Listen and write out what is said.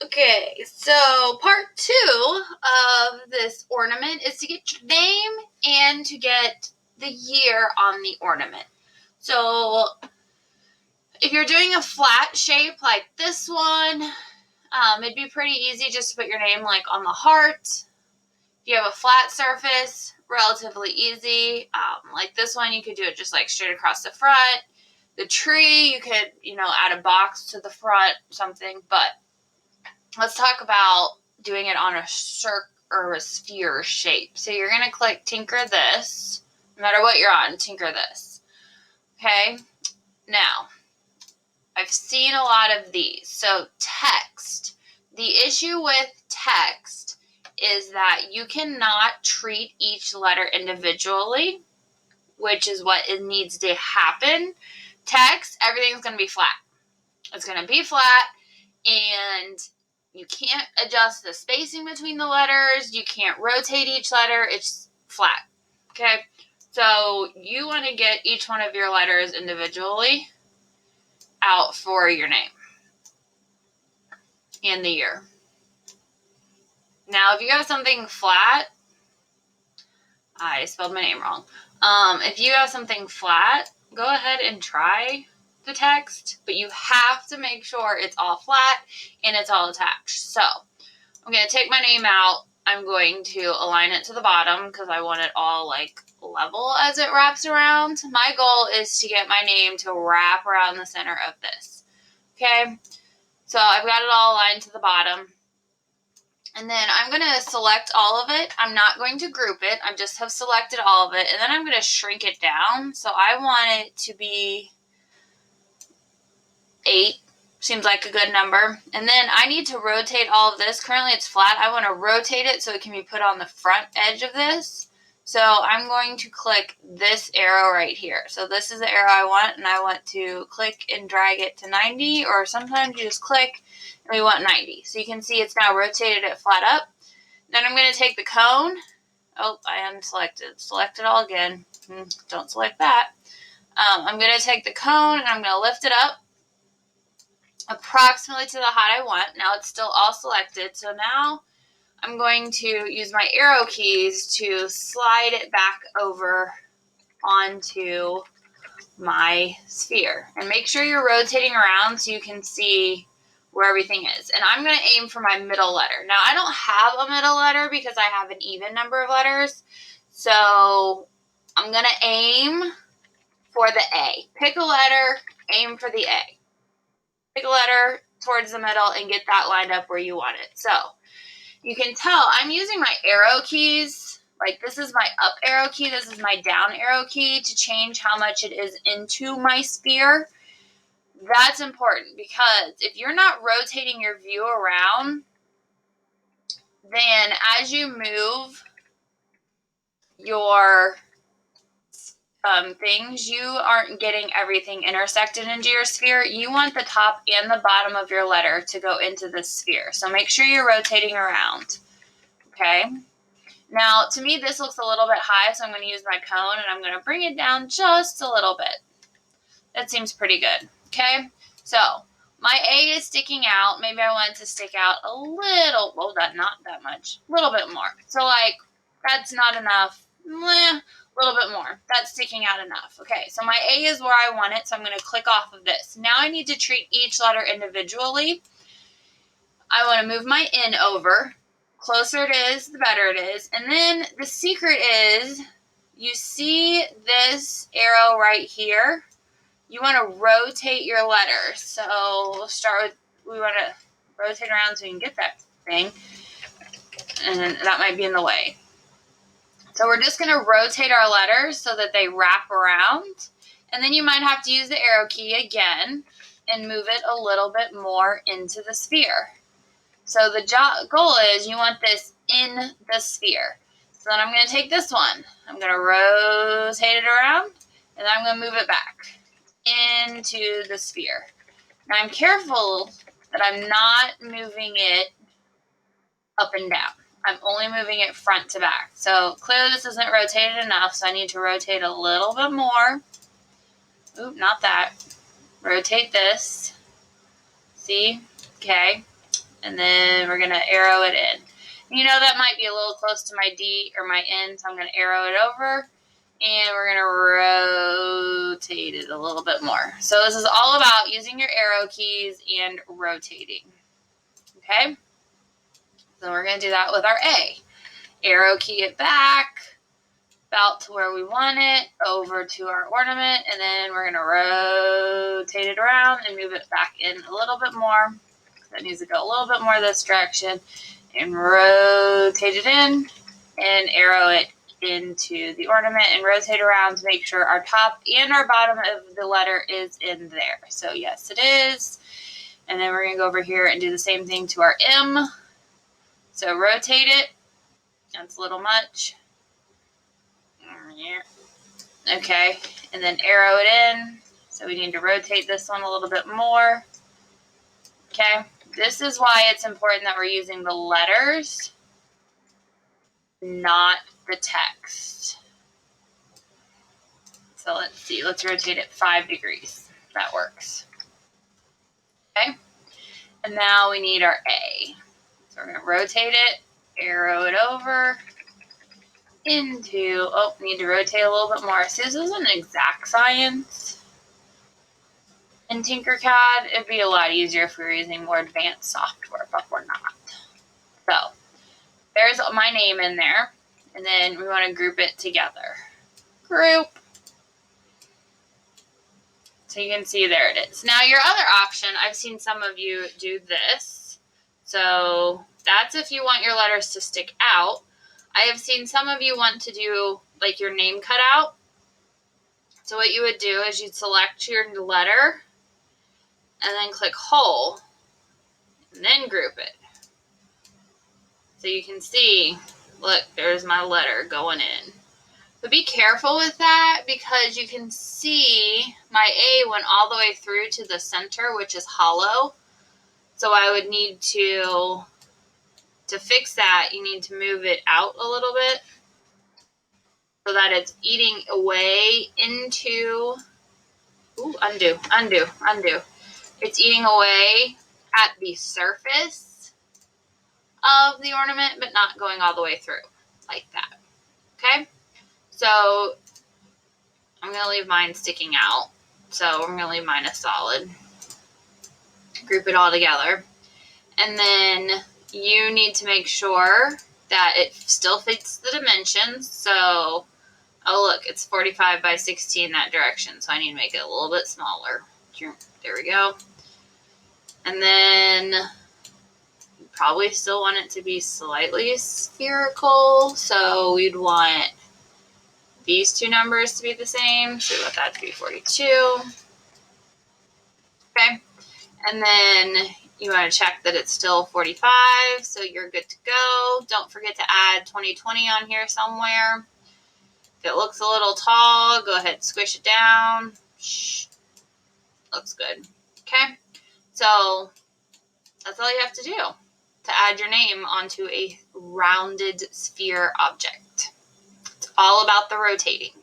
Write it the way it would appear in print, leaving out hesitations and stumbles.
Okay, so part 2 of this ornament is to get your name and to get the year on the ornament. So if you're doing a flat shape like this one, it'd be pretty easy just to put your name like on the heart. If you have a flat surface, relatively easy. Like this one, you could do it just like straight across the front. The tree, you could, add a box to the front, something, but let's talk about doing it on a circle or a sphere shape. So you're going to click tinker this, no matter what you're on, tinker this. Okay, now I've seen a lot of these. So text. The issue with text is that you cannot treat each letter individually, which is what it needs to happen. Text, everything's going to be flat. It's going to be flat, and you can't adjust the spacing between the letters. You can't rotate each letter. It's flat. Okay? So you want to get each one of your letters individually out for your name and the year. Now, if you have something flat, I spelled my name wrong. If you have something flat, go ahead and try the text, but you have to make sure it's all flat and it's all attached. So I'm going to take my name out. I'm going to align it to the bottom because I want it all like level as it wraps around. My goal is to get my name to wrap around the center of this. Okay, so I've got it all aligned to the bottom. And then I'm going to select all of it. I'm not going to group it. I just have selected all of it. And then I'm going to shrink it down. So I want it to be 8. Seems like a good number. And then I need to rotate all of this. Currently it's flat. I want to rotate it so it can be put on the front edge of this. So I'm going to click this arrow right here. So this is the arrow I want, and I want to click and drag it to 90, or sometimes you just click and we want 90. So you can see it's now rotated it flat up. Then I'm going to take the cone. Oh, I unselected. Select it all again. Don't select that. I'm going to take the cone and I'm going to lift it up approximately to the height I want. Now it's still all selected. So now I'm going to use my arrow keys to slide it back over onto my sphere. And make sure you're rotating around so you can see where everything is. And I'm going to aim for my middle letter. Now, I don't have a middle letter because I have an even number of letters. So I'm going to aim for the A. Pick a letter, aim for the A. Pick a letter towards the middle and get that lined up where you want it. So you can tell I'm using my arrow keys. Like this is my up arrow key, this is my down arrow key to change how much it is into my sphere. That's important because if you're not rotating your view around, then as you move your things, you aren't getting everything intersected into your sphere. You want the top and the bottom of your letter to go into the sphere. So make sure you're rotating around. Okay. Now, to me, this looks a little bit high, so I'm going to use my cone, and I'm going to bring it down just a little bit. That seems pretty good, okay? So, my A is sticking out. Maybe I want it to stick out a little, well, not that much, a little bit more. So, like, that's not enough. A little bit more. That's sticking out enough. Okay, so my A is where I want it, so I'm going to click off of this. Now I need to treat each letter individually. I want to move my N over. Closer it is, the better it is. And then the secret is, you see this arrow right here? You want to rotate your letters. So we'll start with, we want to rotate around so you can get that thing. And that might be in the way. So we're just going to rotate our letters so that they wrap around. And then you might have to use the arrow key again and move it a little bit more into the sphere. So the goal is you want this in the sphere. So then I'm going to take this one. I'm going to rotate it around, and then I'm going to move it back into the sphere. Now I'm careful that I'm not moving it up and down. I'm only moving it front to back. So clearly this isn't rotated enough, so I need to rotate a little bit more. Oop, not that. Rotate this. See? Okay. and then we're going to arrow it in. You know, that might be a little close to my D or my N, so I'm going to arrow it over, and we're going to rotate it a little bit more. So this is all about using your arrow keys and rotating. Okay? So we're going to do that with our A. Arrow key it back, about to where we want it, over to our ornament, and then we're going to rotate it around and move it back in a little bit more. That needs to go a little bit more this direction, and rotate it in and arrow it into the ornament and rotate around to make sure our top and our bottom of the letter is in there. So yes, it is. And then we're going to go over here and do the same thing to our M. So rotate it. That's a little much. Okay, and then arrow it in. So we need to rotate this one a little bit more. Okay, this is why it's important that we're using the letters, not the text. So let's see, let's rotate it 5 degrees. That works. Okay, and now we need our A. So we're going to rotate it, arrow it over into, oh, need to rotate a little bit more. See, this is an exact science. In Tinkercad, it'd be a lot easier if we were using more advanced software, but we're not. So there's my name in there, and then we want to group it together. Group. So you can see there it is. Now your other option, I've seen some of you do this. So that's if you want your letters to stick out. I have seen some of you want to do like your name cut out. So what you would do is you'd select your letter and then click whole and then group it. So you can see, look, there's my letter going in. But be careful with that because you can see my A went all the way through to the center, which is hollow. So I would need to fix that, you need to move it out a little bit so that it's eating away into, undo. It's eating away at the surface of the ornament, but not going all the way through like that. Okay? So I'm going to leave mine sticking out. So I'm going to leave mine a solid. Group it all together. And then you need to make sure that it still fits the dimensions. So, oh look, it's 45 by 16 that direction. So I need to make it a little bit smaller. There we go. And then you probably still want it to be slightly spherical. So we'd want these two numbers to be the same. So we want that to be 42. Okay. And then you want to check that it's still 45, so you're good to go. Don't forget to add 2020 on here somewhere. If it looks a little tall, go ahead and squish it down. Shh. Looks good. Okay, so that's all you have to do to add your name onto a rounded sphere object. It's all about the rotating.